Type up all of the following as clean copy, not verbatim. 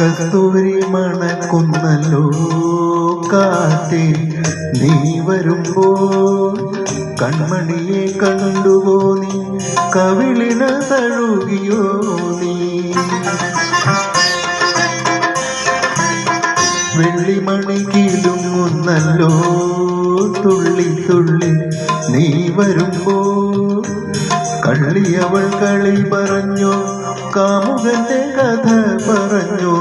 കസ്തൂരി മണക്കുന്നല്ലോ കാറ്റേ, നീ വരുമ്പോൾ കൺമണിയെ കണ്ടുവോ നീ, കവിളിന തഴുകിയോ നീ. വെള്ളിമണി കിലുങ്ങുന്നല്ലോ തുള്ളി തുള്ളി, നീ വരുമ്പോൾ കള്ളിയവൾ കളി പറഞ്ഞോ, കാമുകന്റെ കഥ പറഞ്ഞോ.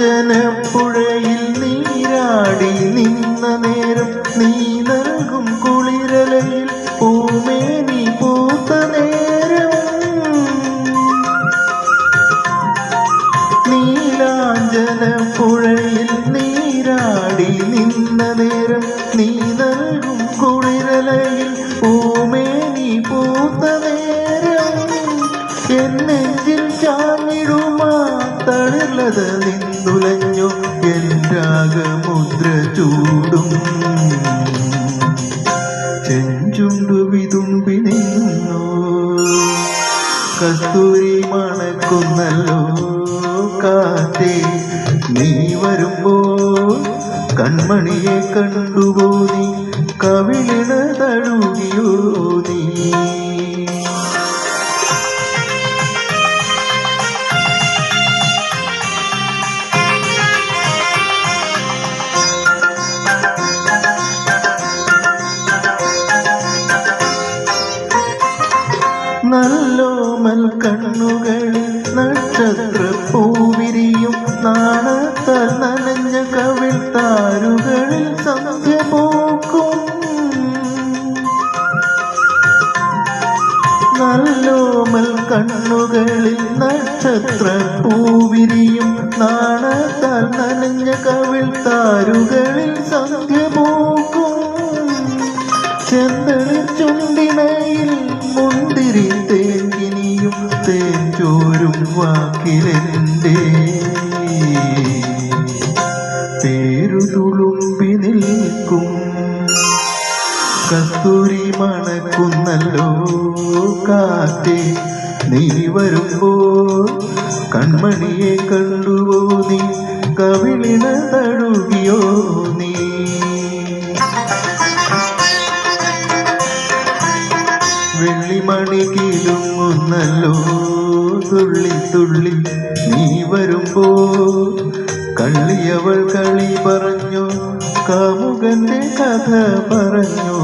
നീലാഞ്ജനപ്പുഴയിൽ നീരാടി നിന്ന നേരം, നീ നൽകും കുളിരലയിൽ പൂമേനി പൂത്ത നേരം. നീലാഞ്ജനപ്പുഴയിൽ നീരാടി നിന്ന നേരം, നീ നൽകും കുളിരലയിൽ പൂമേനി പൂത്ത നേരം. എന്നെഞ്ചിൽ ചാഞ്ഞിടുമാ തളിർലത നിന്നുലഞ്ഞു, എൻ രാഗമുദ്ര ചൂടും ചെഞ്ചുണ്ടു വിതുമ്പി നിന്നു. കസ്തൂരി മണക്കുന്നല്ലോ കാറ്റേ, നീ വരുമ്പോൾ കൺമണിയെ കണ്ടുവോ നീ, കവിളിന തഴുകിയോ നീ. നല്ലോമൽ കണ്ണുകളിൽ നക്ഷത്രപ്പൂവിരിയും, നാണത്താൽ നനഞ്ഞ കവിൾ താരുകളിൽ സന്ധ്യ പോക്കും. നല്ലോമൽ കണ്ണുകളിൽ നക്ഷത്രപ്പൂവിരിയും, നാണത്താൽ നനഞ്ഞ കവിൾ താരുകളിൽ സന്ധ്യ പോക്കും. ചെന്തളി ചുണ്ടിനയിൽ മുന്തിരി തേങ്കിനിയും, തേഞ്ചോരും വാക്കിലെൻ്റെ പേരു തുളുമ്പി നിൽക്കും. കസ്തൂരി മണക്കുന്നല്ലോ കാറ്റേ, നീ വരുമ്പോൾ കൺമണിയെ കണ്ടുവോ നീ, കവിളിന തഴുകിയോ നീ. വെള്ളിമണി കിലുങ്ങുന്നല്ലോ തുള്ളി തുള്ളി, നീ വരുമ്പോൾ കള്ളിയവൾ കളി പറഞ്ഞോ, കാമുകന്റെ കഥ പറഞ്ഞോ.